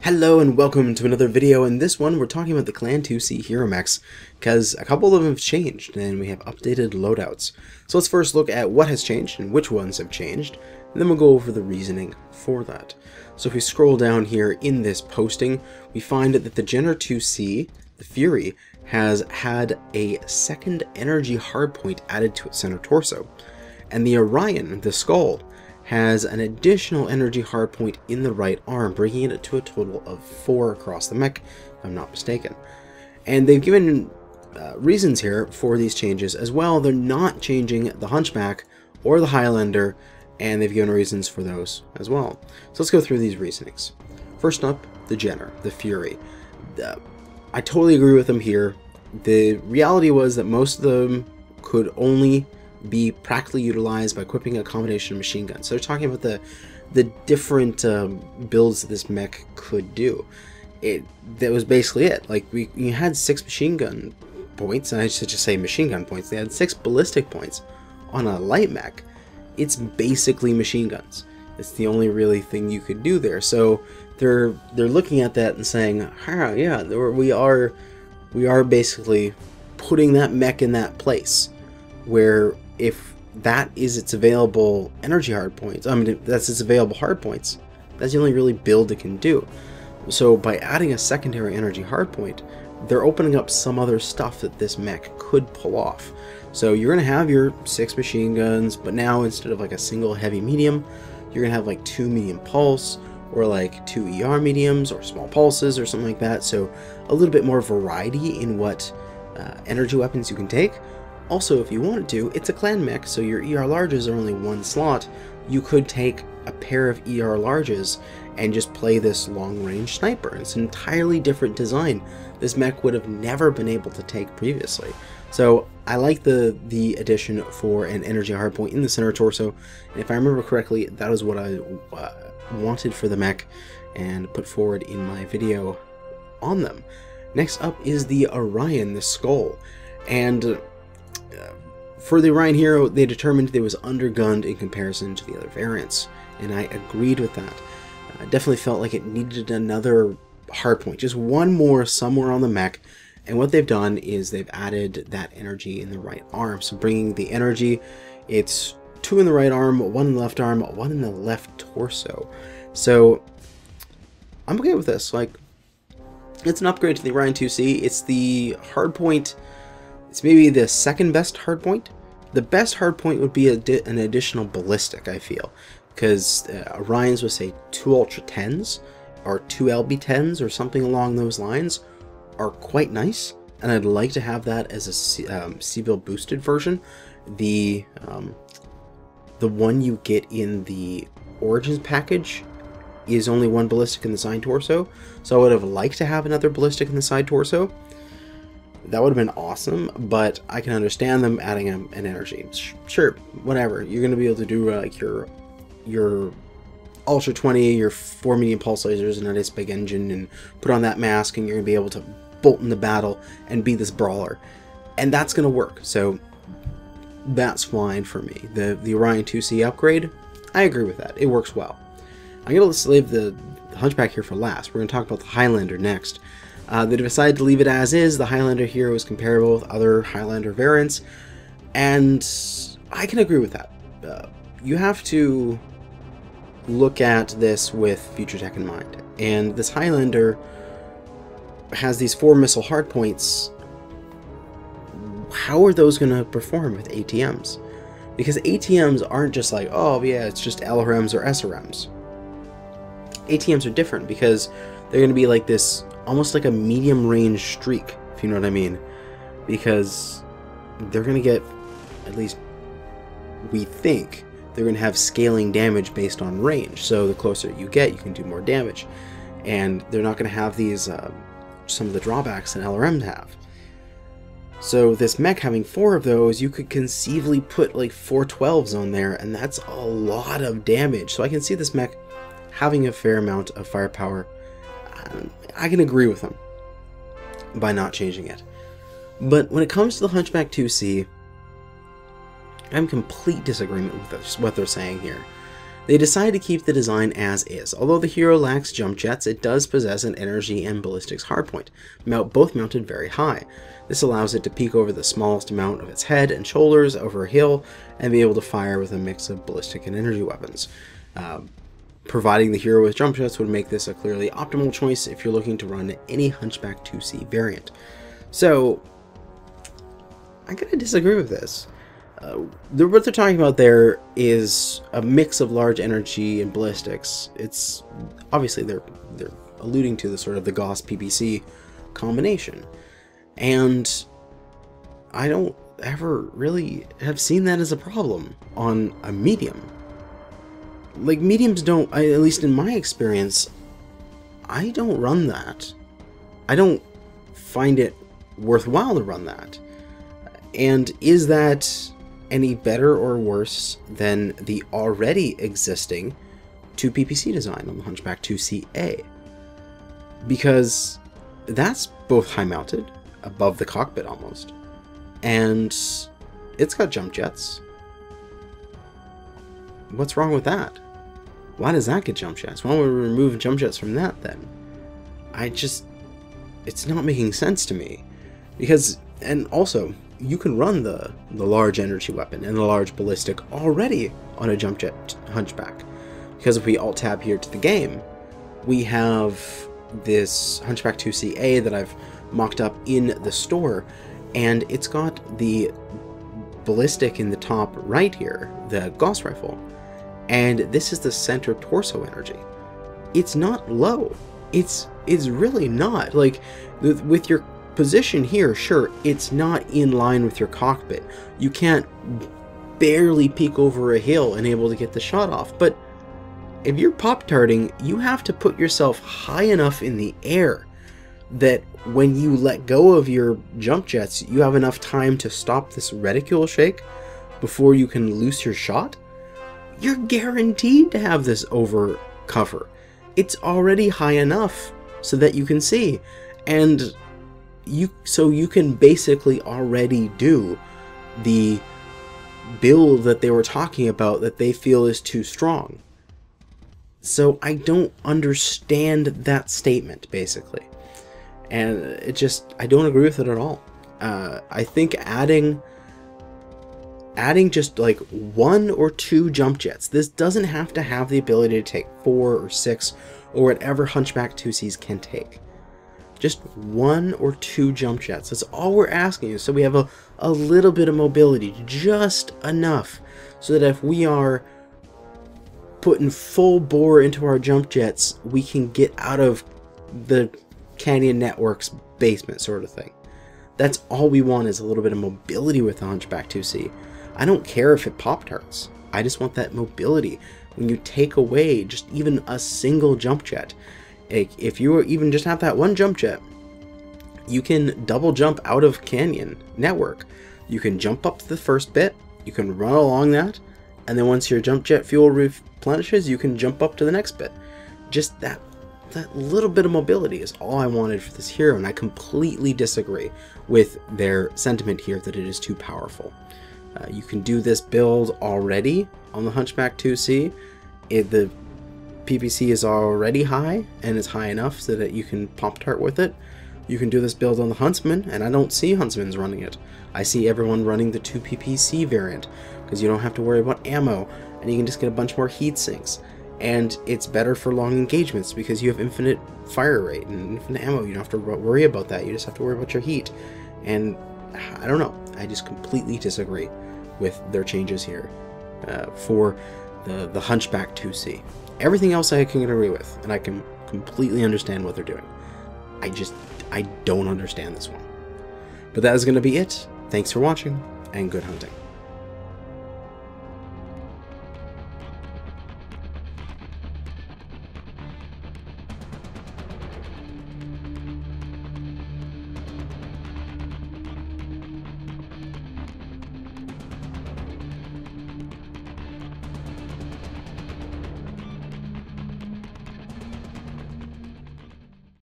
Hello and welcome to another video. In this one we're talking about the Clan 2C hero mechs because a couple of them have changed and we have updated loadouts. So let's first look at what has changed and which ones have changed, and then we'll go over the reasoning for that. So if we scroll down here in this posting, we find that the Gener 2C, the Fury, has had a second energy hardpoint added to its center torso, and the Orion, the Skull, has an additional energy hardpoint in the right arm, bringing it to a total of 4 across the mech, if I'm not mistaken. And they've given reasons here for these changes as well. They're not changing the Hunchback or the Highlander, and they've given reasons for those as well. So let's go through these reasonings. First up, the Gener, the Fury. I totally agree with them here. The reality was that most of them could only be practically utilized by equipping a combination of machine guns. So they're talking about the different builds that this mech could do. That was basically it. Like you had 6 machine gun points, and I should just say machine gun points. They had 6 ballistic points on a light mech. It's basically machine guns. It's the only really thing you could do there. So they're looking at that and saying, yeah, we are basically putting that mech in that place where if that is its available energy hardpoints, I mean, if that's its available hardpoints, that's the only really build it can do. So by adding a secondary energy hardpoint, they're opening up some other stuff that this mech could pull off. So you're going to have your 6 machine guns, but now instead of like a single heavy medium, you're going to have like 2 medium pulse, or like 2 ER mediums, or small pulses, or something like that. So a little bit more variety in what energy weapons you can take. Also, if you wanted to, it's a clan mech, so your ER larges are only 1 slot. You could take a pair of ER larges and just play this long-range sniper. It's an entirely different design this mech would have never been able to take previously. So I like the addition for an energy hardpoint in the center torso, and if I remember correctly, that is what I wanted for the mech and put forward in my video on them. Next up is the Orion, the Skull, and for the Orion hero, they determined it was undergunned in comparison to the other variants, and I agreed with that. I definitely felt like it needed another hardpoint, just one more somewhere on the mech, and what they've done is they've added that energy in the right arm. So bringing the energy, it's 2 in the right arm, 1 in the left arm, 1 in the left torso. So I'm okay with this. Like, it's an upgrade to the Orion 2C. It's the hardpoint. It's maybe the second best hardpoint. The best hardpoint would be an additional ballistic, I feel, because Orion's would say 2 Ultra 10s or 2 LB 10s or something along those lines are quite nice, and I'd like to have that as a C-Build boosted version. The one you get in the Origins package is only 1 ballistic in the side torso, so I would have liked to have another ballistic in the side torso. That would have been awesome, but I can understand them adding an energy. Sure, whatever. You're going to be able to do like your Ultra 20, your 4 medium pulse lasers, and this big engine, and put on that mask, and you're going to be able to bolt into battle and be this brawler. And that's going to work, so that's fine for me. The Orion 2C upgrade, I agree with that. It works well. I'm going to leave the Hunchback here for last. We're going to talk about the Highlander next. They decided to leave it as is. The Highlander hero is comparable with other Highlander variants, and I can agree with that. You have to look at this with future tech in mind, and this Highlander has these 4 missile hardpoints. How are those going to perform with ATMs? Because ATMs aren't just like, oh yeah, it's just LRMs or SRMs. ATMs are different because they're going to be like this, almost like a medium range streak, if you know what I mean, because they're going to get, at least we think, they're going to have scaling damage based on range. So the closer you get, you can do more damage, and they're not going to have these some of the drawbacks that LRMs have. So this mech having 4 of those, you could conceivably put like 4 12s on there, and that's a lot of damage. So I can see this mech having a fair amount of firepower. I can agree with them by not changing it. But when it comes to the Hunchback 2C, I'm in complete disagreement with what they're saying here. They decided to keep the design as is. Although the hero lacks jump jets, it does possess an energy and ballistics hardpoint, both mounted very high. This allows it to peek over the smallest amount of its head and shoulders over a hill and be able to fire with a mix of ballistic and energy weapons. Providing the hero with jump jets would make this a clearly optimal choice if you're looking to run any Hunchback 2C variant. So, I'm going to disagree with this. What they're talking about there is a mix of large energy and ballistics. It's obviously they're alluding to the sort of the Gauss PPC combination, and I don't ever really have seen that as a problem on a medium. Like, mediums don't, at least in my experience, I don't run that. I don't find it worthwhile to run that. And is that any better or worse than the already existing 2PPC design on the Hunchback 2CA? Because that's both high mounted, above the cockpit almost, and it's got jump jets. What's wrong with that? Why does that get jump jets? Why don't we remove jump jets from that then? It's not making sense to me. Because, and also, you can run the large energy weapon and the large ballistic already on a jump jet Hunchback. Because if we alt-tab here to the game, we have this Hunchback 2CA that I've mocked up in the store, and it's got the ballistic in the top right here, the Gauss rifle, and this is the center torso energy. It's not low. It's really not. Like, with your position here, sure, it's not in line with your cockpit. You can't barely peek over a hill and able to get the shot off, but if you're pop-tarting, you have to put yourself high enough in the air that when you let go of your jump jets, you have enough time to stop this reticule shake before you can loose your shot. You're guaranteed to have this over cover. It's already high enough so that you can see, and so you can basically already do the build that they were talking about that they feel is too strong. So I don't understand that statement, basically. And I don't agree with it at all. I think adding just like 1 or 2 jump jets, this doesn't have to have the ability to take 4 or 6 or whatever Hunchback 2Cs can take. Just 1 or 2 jump jets, that's all we're asking you, so we have a little bit of mobility, just enough, so that if we are putting full bore into our jump jets, we can get out of the Canyon Network's basement sort of thing. That's all we want, is a little bit of mobility with the Hunchback 2C. I don't care if it pop-tarts. I just want that mobility. When you take away just even a single jump jet, if you even just have that one jump jet, you can double jump out of Canyon Network. You can jump up to the first bit, you can run along that, and then once your jump jet fuel replenishes, you can jump up to the next bit. Just that little bit of mobility is all I wanted for this hero, and I completely disagree with their sentiment here that it is too powerful. You can do this build already on the Hunchback 2C. The PPC is already high, and it's high enough so that you can pop-tart with it. You can do this build on the Huntsman, and I don't see Huntsmans running it. I see everyone running the 2PPC variant, because you don't have to worry about ammo, and you can just get a bunch more heat sinks. And it's better for long engagements because you have infinite fire rate and infinite ammo. You don't have to worry about that. You just have to worry about your heat. And I don't know. I just completely disagree with their changes here for the Hunchback 2C. Everything else I can agree with, and I can completely understand what they're doing. I don't understand this one. But that is going to be it. Thanks for watching, and good hunting.